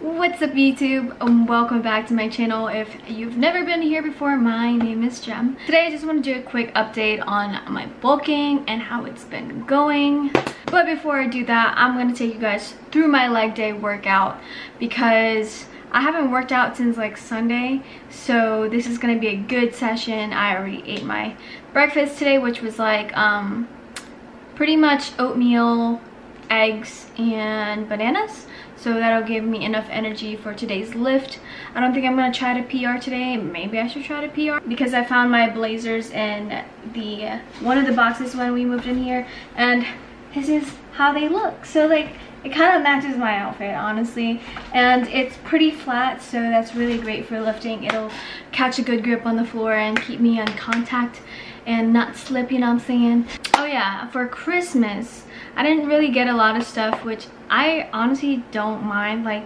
What's up YouTube, and welcome back to my channel. If you've never been here before, my name is Jem. Today I just want to do a quick update on my bulking and how it's been going. But before I do that, I'm going to take you guys through my leg day workout because I haven't worked out since like Sunday, so this is going to be a good session. I already ate my breakfast today, which was like pretty much oatmeal, eggs, and bananas. So that'll give me enough energy for today's lift. I don't think I'm gonna try to PR today. Maybe I should try to PR because I found my blazers in the one of the boxes when we moved in here, and this is how they look. So like it kind of matches my outfit, honestly, and it's pretty flat, so that's really great for lifting. It'll catch a good grip on the floor and keep me on contact and not slip, you know what I'm saying? Oh yeah, for Christmas I didn't really get a lot of stuff, which I honestly don't mind. Like,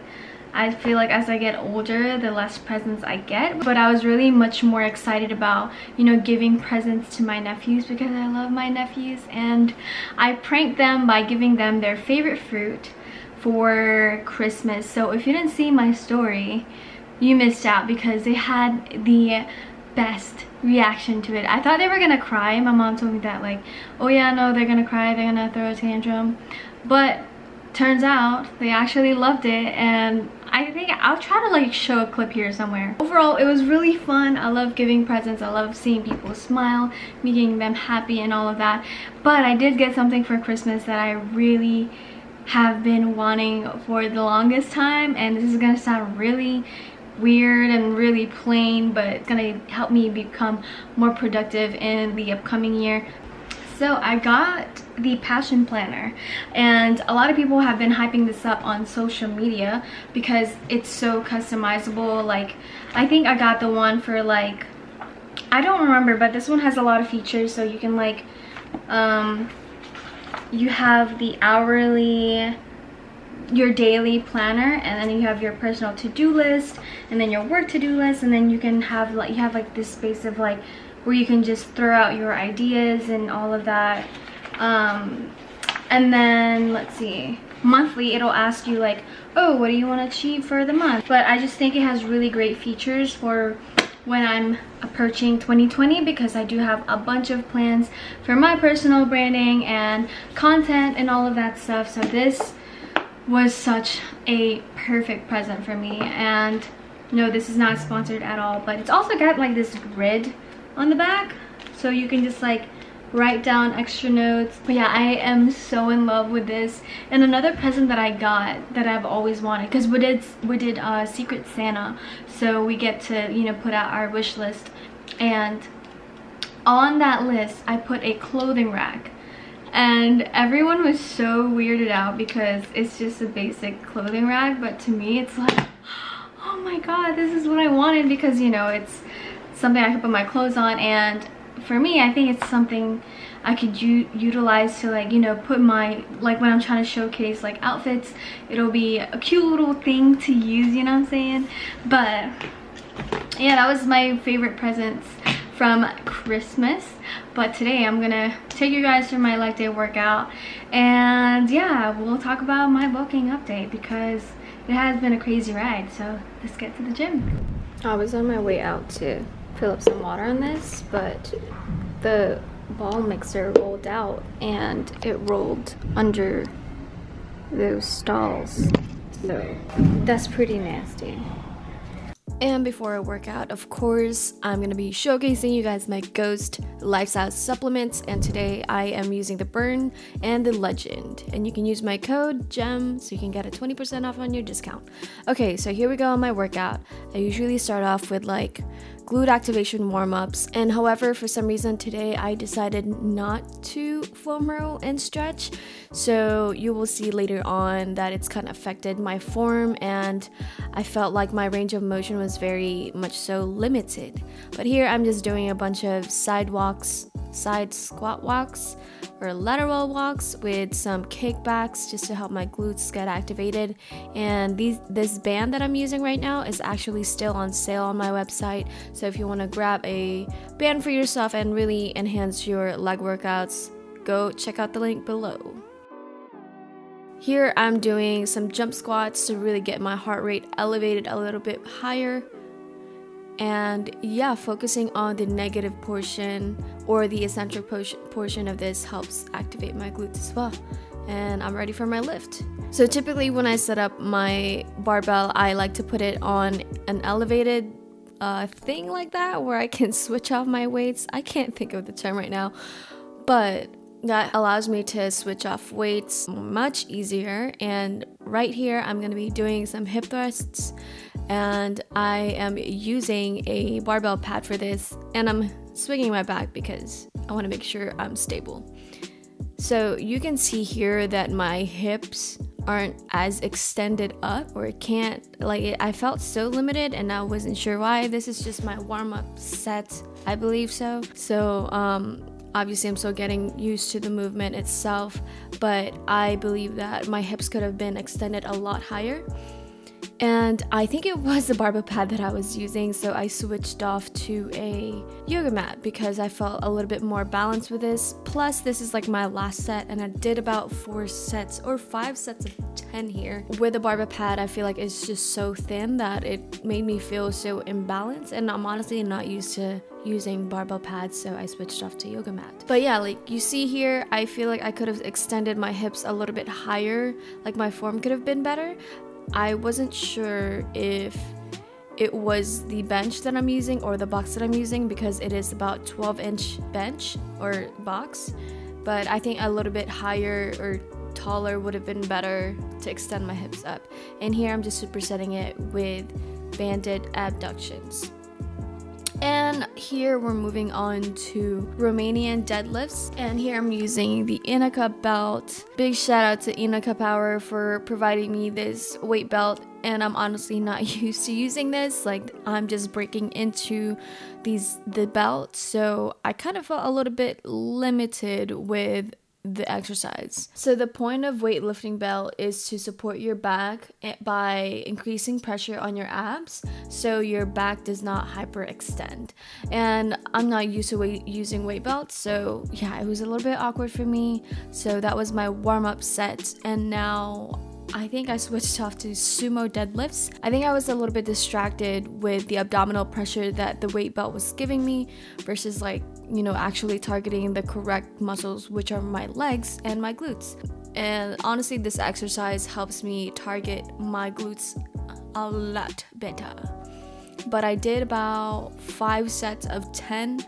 I feel like as I get older, the less presents I get. But I was really much more excited about, you know, giving presents to my nephews because I love my nephews. And I pranked them by giving them their favorite fruit for Christmas. So if you didn't see my story, you missed out because they had the best reaction to it. I thought they were gonna cry. My mom told me that, like, oh yeah, no, they're gonna cry, they're gonna throw a tantrum. But turns out they actually loved it, and I think I'll try to like show a clip here somewhere. Overall, it was really fun. I love giving presents. I love seeing people smile, making them happy and all of that. But I did get something for Christmas that I really have been wanting for the longest time, and this is gonna sound really weird and really plain, but it's gonna help me become more productive in the upcoming year. So I got the passion planner, and a lot of people have been hyping this up on social media because it's so customizable. Like, I think I got the one for like, I don't remember, but this one has a lot of features. So you can like you have the hourly, your daily planner, and then you have your personal to-do list, and then your work to-do list, and then you can have like, you have like this space of like where you can just throw out your ideas and all of that. And then let's see, monthly it'll ask you like, oh, what do you want to achieve for the month? But I just think it has really great features for when I'm approaching 2020, because I do have a bunch of plans for my personal branding and content and all of that stuff. So this was such a perfect present for me. And no, this is not sponsored at all, but it's also got like this grid on the back, so you can just like write down extra notes. But yeah, I am so in love with this. And another present that I got that I've always wanted, because we did Secret Santa, so we get to, you know, put out our wish list, and on that list I put a clothing rack. And everyone was so weirded out because it's just a basic clothing rack, but to me it's like, oh my god, this is what I wanted, because, you know, it's something I can put my clothes on, and for me, I think it's something I could utilize to, like, you know, put my, like, when I'm trying to showcase like outfits, it'll be a cute little thing to use, you know what I'm saying? But yeah, that was my favorite presents from Christmas. But today I'm gonna take you guys through my leg day workout, and yeah, we'll talk about my bulking update because it has been a crazy ride. So let's get to the gym. I was on my way out to fill up some water on this, but the ball mixer rolled out and it rolled under those stalls, so that's pretty nasty. And before I work out, of course, I'm going to be showcasing you guys my Ghost lifestyle supplements, and today I am using the Burn and the Legend, and you can use my code GEM so you can get a 20% off on your discount. Okay, so here we go on my workout. I usually start off with like glute activation warm-ups, and however, for some reason today I decided not to foam row and stretch, so you will see later on that it's kind of affected my form, and I felt like my range of motion was very much so limited. But here I'm just doing a bunch of side squat walks or lateral walks with some kickbacks just to help my glutes get activated. And this band that I'm using right now is actually still on sale on my website, so if you want to grab a band for yourself and really enhance your leg workouts, go check out the link below. Here I'm doing some jump squats to really get my heart rate elevated a little bit higher. And yeah, focusing on the negative portion or the eccentric portion of this helps activate my glutes as well. And I'm ready for my lift. So typically when I set up my barbell, I like to put it on an elevated thing like that where I can switch off my weights. I can't think of the term right now, but that allows me to switch off weights much easier. And right here, I'm going to be doing some hip thrusts, and I am using a barbell pad for this, and I'm swinging my back because I want to make sure I'm stable. So you can see here that my hips aren't as extended up, or it can't, like, I felt so limited and I wasn't sure why. This is just my warm-up set, I believe so. So obviously I'm still getting used to the movement itself, but I believe that my hips could have been extended a lot higher. And I think it was the barbell pad that I was using, so I switched off to a yoga mat because I felt a little bit more balanced with this. Plus, this is like my last set, and I did about 4 sets or 5 sets of 10 here. With the barbell pad, I feel like it's just so thin that it made me feel so imbalanced, and I'm honestly not used to using barbell pads, so I switched off to yoga mat. But yeah, like you see here, I feel like I could have extended my hips a little bit higher, like my form could have been better. I wasn't sure if it was the bench that I'm using or the box that I'm using, because it is about 12-inch bench or box, but I think a little bit higher or taller would have been better to extend my hips up. And here I'm just supersetting it with banded abductions. And here we're moving on to Romanian deadlifts, and here I'm using the Inaka belt. Big shout out to Inaka Power for providing me this weight belt, and I'm honestly not used to using this. Like, I'm just breaking into the belt, so I kind of felt a little bit limited with the exercise. So the point of weightlifting belt is to support your back by increasing pressure on your abs so your back does not hyperextend. And I'm not used to using weight belts, so yeah, it was a little bit awkward for me. So that was my warm-up set, and now I think I switched off to Sumo Deadlifts. I think I was a little bit distracted with the abdominal pressure that the weight belt was giving me versus, like, you know, actually targeting the correct muscles, which are my legs and my glutes. And honestly, this exercise helps me target my glutes a lot better. But I did about 5 sets of 10.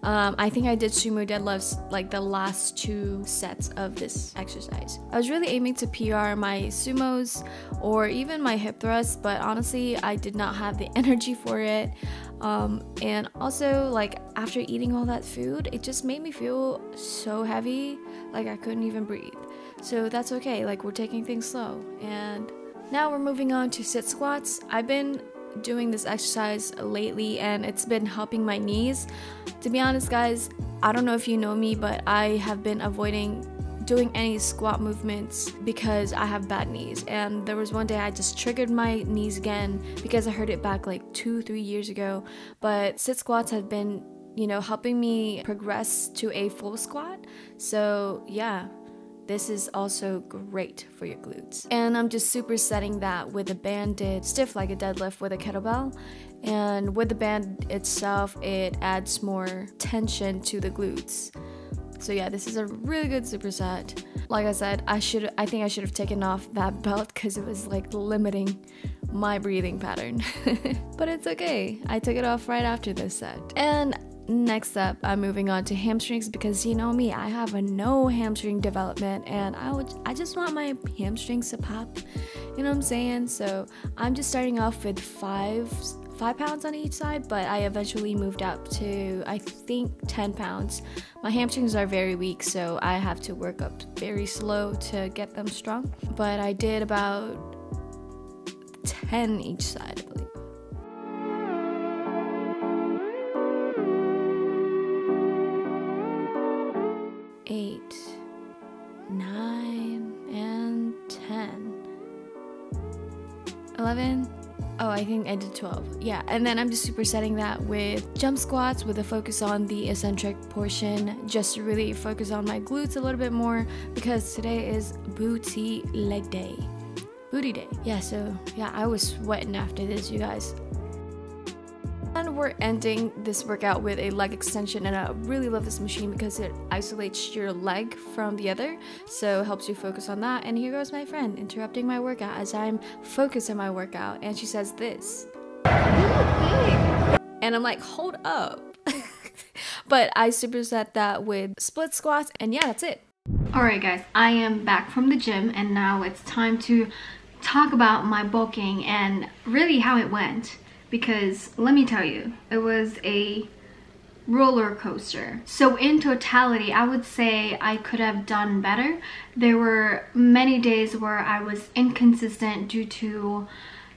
I think I did sumo deadlifts like the last 2 sets of this exercise. I was really aiming to PR my sumos or even my hip thrusts, but honestly, I did not have the energy for it. And also, like, after eating all that food, it just made me feel so heavy, like I couldn't even breathe. So that's okay, like, we're taking things slow. And now we're moving on to sit squats. I've been doing this exercise lately and it's been helping my knees. To be honest, guys, I don't know if you know me, but I have been avoiding doing any squat movements because I have bad knees. And there was one day I just triggered my knees again because I heard it back like 2-3 years ago. But sit squats have been, you know, helping me progress to a full squat. So yeah, this is also great for your glutes. And I'm just supersetting that with a banded stiff like a deadlift with a kettlebell. And with the band itself, it adds more tension to the glutes. So yeah, this is a really good superset. Like I said, I think I should have taken off that belt because it was like limiting my breathing pattern. But it's okay. I took it off right after this set. And next up, I'm moving on to hamstrings because, you know me, I have a no hamstring development and I just want my hamstrings to pop, you know what I'm saying? So I'm just starting off with 5 pounds on each side, but I eventually moved up to, I think, 10 pounds. My hamstrings are very weak, so I have to work up very slow to get them strong. But I did about 10 each side, I believe. 8, 9, and 10, 11, Oh, I think I did 12. Yeah, and then I'm just supersetting that with jump squats with a focus on the eccentric portion, just to really focus on my glutes a little bit more, because today is booty leg day. Booty day. Yeah, so yeah, I was sweating after this, you guys. And we're ending this workout with a leg extension, and I really love this machine because it isolates your leg from the other, so it helps you focus on that. And here goes my friend interrupting my workout as I'm focused on my workout, and she says this. And I'm like, hold up. But I superset that with split squats, and yeah, that's it. Alright guys, I am back from the gym, and now it's time to talk about my bulking and really how it went. Because let me tell you, it was a roller coaster. So in totality, I would say I could have done better. There were many days where I was inconsistent due to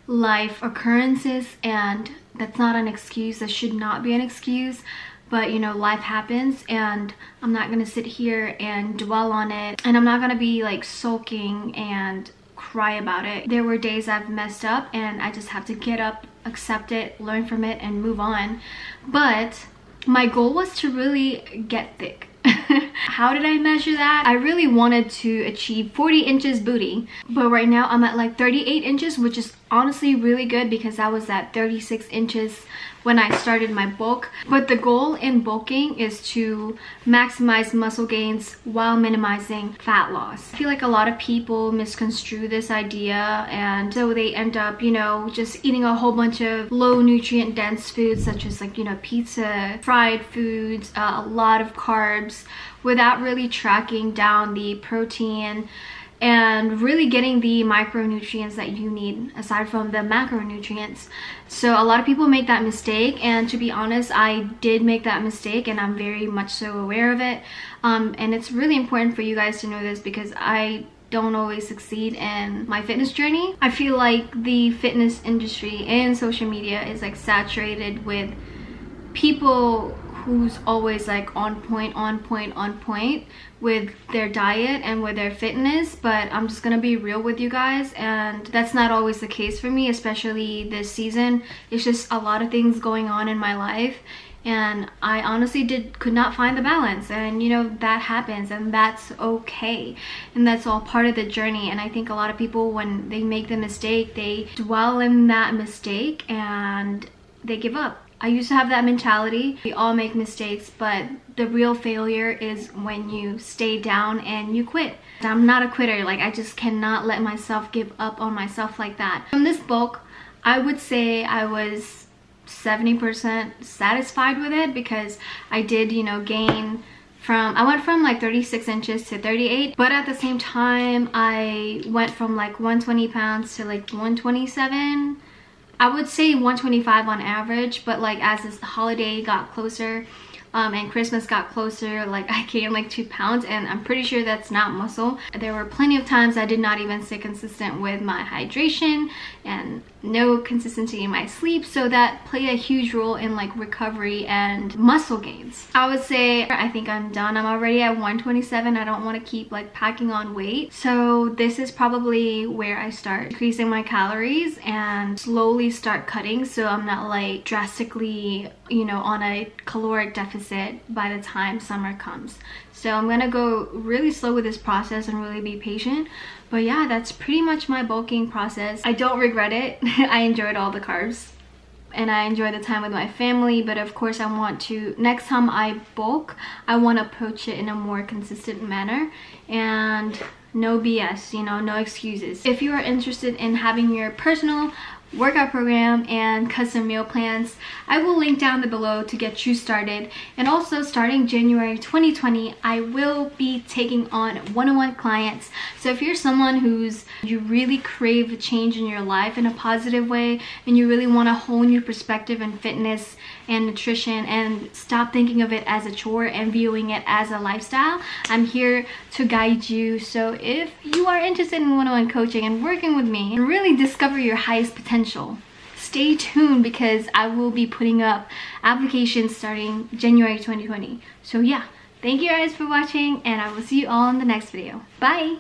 life occurrences, and that's not an excuse. That should not be an excuse. But you know, life happens, and I'm not gonna sit here and dwell on it, and I'm not gonna be like sulking and cry about it. There were days I've messed up, and I just have to get up, accept it, learn from it, and move on. But my goal was to really get thick. How did I measure that? I really wanted to achieve 40 inches booty, but right now I'm at like 38 inches, which is honestly really good because I was at 36 inches when I started my bulk. But the goal in bulking is to maximize muscle gains while minimizing fat loss. I feel like a lot of people misconstrue this idea, and so they end up, you know, just eating a whole bunch of low nutrient dense foods such as like, you know, pizza, fried foods, a lot of carbs, without really tracking down the protein and really getting the micronutrients that you need aside from the macronutrients. So a lot of people make that mistake, and to be honest, I did make that mistake, and I'm very much so aware of it. And it's really important for you guys to know this because I don't always succeed in my fitness journey. I feel like the fitness industry and social media is like saturated with people who's always like on point with their diet and with their fitness. But I'm just gonna be real with you guys, and that's not always the case for me, especially this season. It's just a lot of things going on in my life, and I honestly could not find the balance, and you know, that happens, and that's okay, and that's all part of the journey. And I think a lot of people, when they make the mistake, they dwell in that mistake and they give up. I used to have that mentality. We all make mistakes, but the real failure is when you stay down and you quit. I'm not a quitter. Like, I just cannot let myself give up on myself like that. From this bulk, I would say I was 70% satisfied with it, because I did, you know, gain from, I went from like 36 inches to 38, but at the same time I went from like 120 pounds to like 127. I would say 125 on average, but like as this holiday got closer and Christmas got closer, like I gained like 2 pounds, and I'm pretty sure that's not muscle. There were plenty of times I did not even stay consistent with my hydration and no consistency in my sleep, so that played a huge role in like recovery and muscle gains. I would say I think I'm done. I'm already at 127. I don't want to keep like packing on weight, so this is probably where I start decreasing my calories and slowly start cutting, so I'm not like drastically, you know, on a caloric deficit by the time summer comes. So I'm gonna go really slow with this process and really be patient. But yeah, that's pretty much my bulking process. I don't regret it. I enjoyed all the carbs and I enjoy the time with my family, but of course I want to, next time I bulk, I want to approach it in a more consistent manner and no BS, you know, no excuses. If you are interested in having your personal workout program and custom meal plans, I will link down below to get you started. And also, starting January 2020, I will be taking on one-on-one clients. So if you're someone you really crave a change in your life in a positive way, and you really want to hone your perspective in fitness and nutrition and stop thinking of it as a chore and viewing it as a lifestyle, I'm here to guide you. So if you are interested in one-on-one coaching and working with me and really discover your highest potential, stay tuned, because I will be putting up applications starting January 2020. So yeah, thank you guys for watching, and I will see you all in the next video. Bye!